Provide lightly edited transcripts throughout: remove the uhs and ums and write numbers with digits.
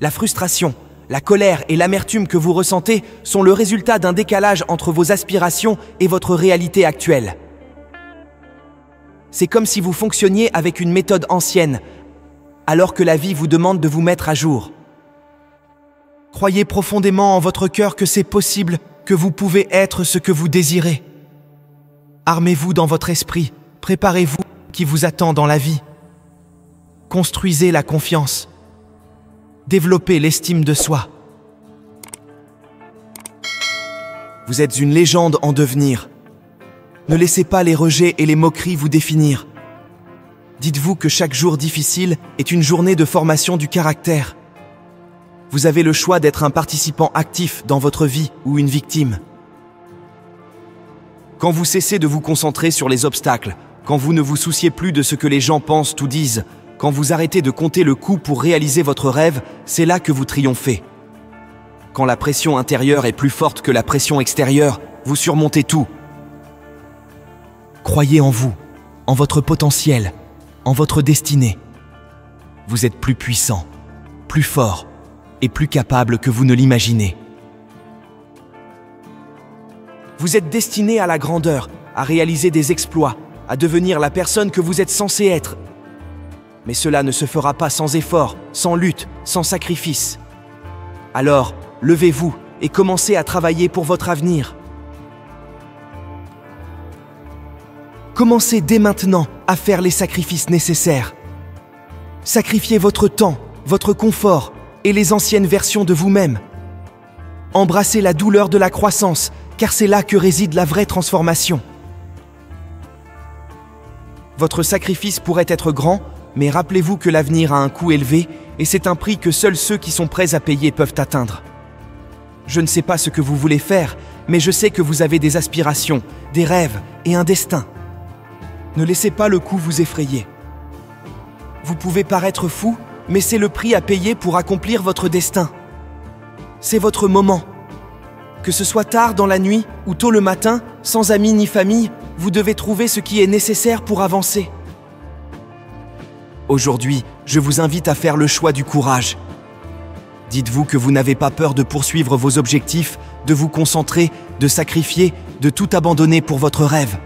La frustration, la colère et l'amertume que vous ressentez sont le résultat d'un décalage entre vos aspirations et votre réalité actuelle. C'est comme si vous fonctionniez avec une méthode ancienne, alors que la vie vous demande de vous mettre à jour. Croyez profondément en votre cœur que c'est possible, que vous pouvez être ce que vous désirez. Armez-vous dans votre esprit, préparez-vous qui vous attend dans la vie. Construisez la confiance. Développez l'estime de soi. Vous êtes une légende en devenir. Ne laissez pas les rejets et les moqueries vous définir. Dites-vous que chaque jour difficile est une journée de formation du caractère. Vous avez le choix d'être un participant actif dans votre vie ou une victime. Quand vous cessez de vous concentrer sur les obstacles, quand vous ne vous souciez plus de ce que les gens pensent ou disent, quand vous arrêtez de compter le coût pour réaliser votre rêve, c'est là que vous triomphez. Quand la pression intérieure est plus forte que la pression extérieure, vous surmontez tout. Croyez en vous, en votre potentiel, en votre destinée. Vous êtes plus puissant, plus fort et plus capable que vous ne l'imaginez. Vous êtes destiné à la grandeur, à réaliser des exploits, à devenir la personne que vous êtes censé être. Mais cela ne se fera pas sans effort, sans lutte, sans sacrifice. Alors, levez-vous et commencez à travailler pour votre avenir. Commencez dès maintenant à faire les sacrifices nécessaires. Sacrifiez votre temps, votre confort et les anciennes versions de vous-même. Embrassez la douleur de la croissance, car c'est là que réside la vraie transformation. Votre sacrifice pourrait être grand, mais rappelez-vous que l'avenir a un coût élevé et c'est un prix que seuls ceux qui sont prêts à payer peuvent atteindre. Je ne sais pas ce que vous voulez faire, mais je sais que vous avez des aspirations, des rêves et un destin. Ne laissez pas le coup vous effrayer. Vous pouvez paraître fou, mais c'est le prix à payer pour accomplir votre destin. C'est votre moment. Que ce soit tard dans la nuit ou tôt le matin, sans amis ni famille, vous devez trouver ce qui est nécessaire pour avancer. Aujourd'hui, je vous invite à faire le choix du courage. Dites-vous que vous n'avez pas peur de poursuivre vos objectifs, de vous concentrer, de sacrifier, de tout abandonner pour votre rêve.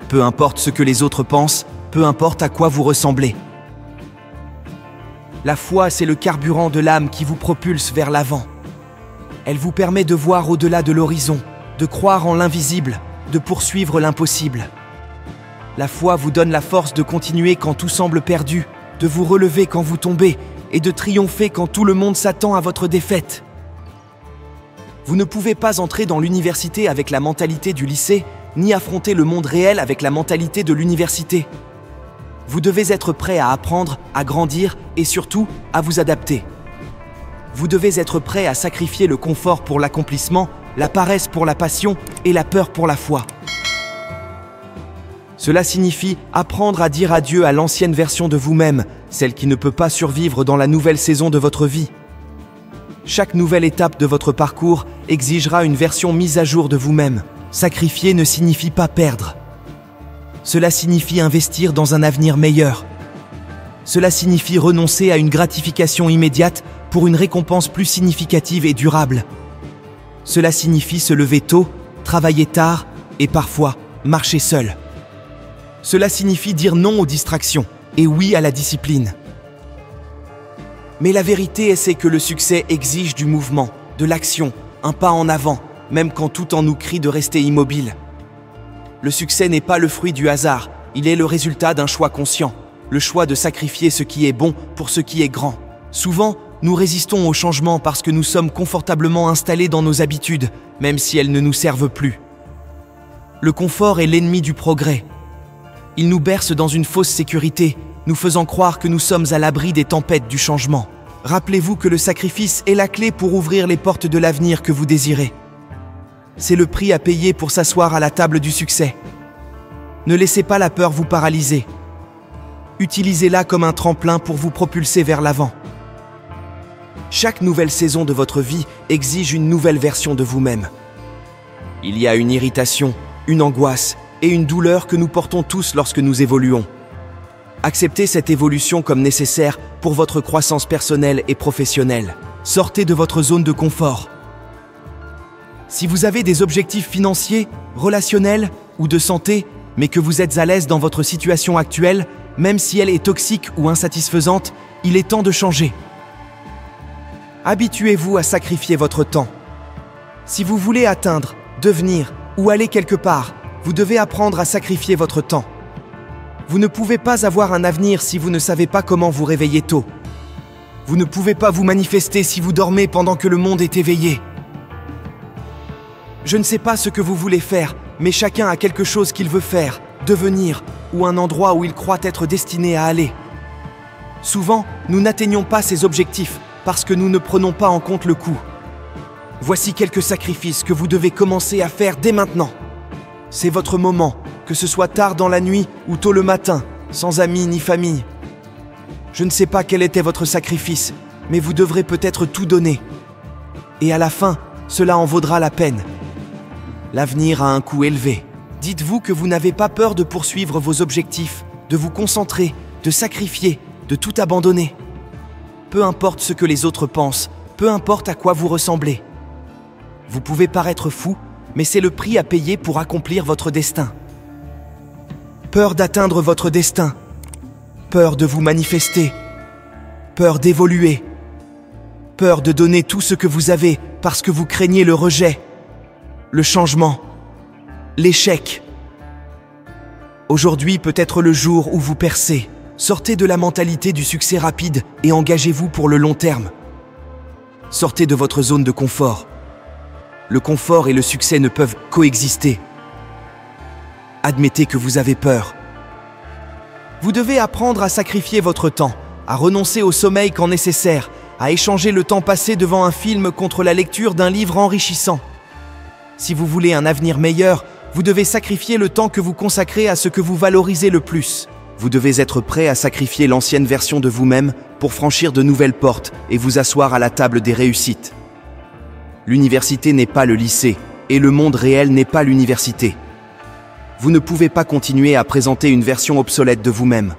Peu importe ce que les autres pensent, peu importe à quoi vous ressemblez. La foi, c'est le carburant de l'âme qui vous propulse vers l'avant. Elle vous permet de voir au-delà de l'horizon, de croire en l'invisible, de poursuivre l'impossible. La foi vous donne la force de continuer quand tout semble perdu, de vous relever quand vous tombez et de triompher quand tout le monde s'attend à votre défaite. Vous ne pouvez pas entrer dans l'université avec la mentalité du lycée, ni affronter le monde réel avec la mentalité de l'université. Vous devez être prêt à apprendre, à grandir et surtout à vous adapter. Vous devez être prêt à sacrifier le confort pour l'accomplissement, la paresse pour la passion et la peur pour la foi. Cela signifie apprendre à dire adieu à l'ancienne version de vous-même, celle qui ne peut pas survivre dans la nouvelle saison de votre vie. Chaque nouvelle étape de votre parcours exigera une version mise à jour de vous-même. Sacrifier ne signifie pas perdre. Cela signifie investir dans un avenir meilleur. Cela signifie renoncer à une gratification immédiate pour une récompense plus significative et durable. Cela signifie se lever tôt, travailler tard et parfois marcher seul. Cela signifie dire non aux distractions et oui à la discipline. Mais la vérité, c'est que le succès exige du mouvement, de l'action, un pas en avant, même quand tout en nous crie de rester immobile. Le succès n'est pas le fruit du hasard, il est le résultat d'un choix conscient, le choix de sacrifier ce qui est bon pour ce qui est grand. Souvent, nous résistons au changement parce que nous sommes confortablement installés dans nos habitudes, même si elles ne nous servent plus. Le confort est l'ennemi du progrès. Il nous berce dans une fausse sécurité, nous faisant croire que nous sommes à l'abri des tempêtes du changement. Rappelez-vous que le sacrifice est la clé pour ouvrir les portes de l'avenir que vous désirez. C'est le prix à payer pour s'asseoir à la table du succès. Ne laissez pas la peur vous paralyser. Utilisez-la comme un tremplin pour vous propulser vers l'avant. Chaque nouvelle saison de votre vie exige une nouvelle version de vous-même. Il y a une irritation, une angoisse et une douleur que nous portons tous lorsque nous évoluons. Acceptez cette évolution comme nécessaire pour votre croissance personnelle et professionnelle. Sortez de votre zone de confort. Si vous avez des objectifs financiers, relationnels ou de santé, mais que vous êtes à l'aise dans votre situation actuelle, même si elle est toxique ou insatisfaisante, il est temps de changer. Habituez-vous à sacrifier votre temps. Si vous voulez atteindre, devenir ou aller quelque part, vous devez apprendre à sacrifier votre temps. Vous ne pouvez pas avoir un avenir si vous ne savez pas comment vous réveiller tôt. Vous ne pouvez pas vous manifester si vous dormez pendant que le monde est éveillé. Je ne sais pas ce que vous voulez faire, mais chacun a quelque chose qu'il veut faire, devenir, ou un endroit où il croit être destiné à aller. Souvent, nous n'atteignons pas ces objectifs parce que nous ne prenons pas en compte le coût. Voici quelques sacrifices que vous devez commencer à faire dès maintenant. C'est votre moment, que ce soit tard dans la nuit ou tôt le matin, sans amis ni famille. Je ne sais pas quel était votre sacrifice, mais vous devrez peut-être tout donner. Et à la fin, cela en vaudra la peine. L'avenir a un coût élevé. Dites-vous que vous n'avez pas peur de poursuivre vos objectifs, de vous concentrer, de sacrifier, de tout abandonner. Peu importe ce que les autres pensent, peu importe à quoi vous ressemblez. Vous pouvez paraître fou, mais c'est le prix à payer pour accomplir votre destin. Peur d'atteindre votre destin. Peur de vous manifester. Peur d'évoluer. Peur de donner tout ce que vous avez parce que vous craignez le rejet, le changement, l'échec. Aujourd'hui peut être le jour où vous percez. Sortez de la mentalité du succès rapide et engagez-vous pour le long terme. Sortez de votre zone de confort. Le confort et le succès ne peuvent coexister. Admettez que vous avez peur. Vous devez apprendre à sacrifier votre temps, à renoncer au sommeil quand nécessaire, à échanger le temps passé devant un film contre la lecture d'un livre enrichissant. Si vous voulez un avenir meilleur, vous devez sacrifier le temps que vous consacrez à ce que vous valorisez le plus. Vous devez être prêt à sacrifier l'ancienne version de vous-même pour franchir de nouvelles portes et vous asseoir à la table des réussites. L'université n'est pas le lycée, et le monde réel n'est pas l'université. Vous ne pouvez pas continuer à présenter une version obsolète de vous-même.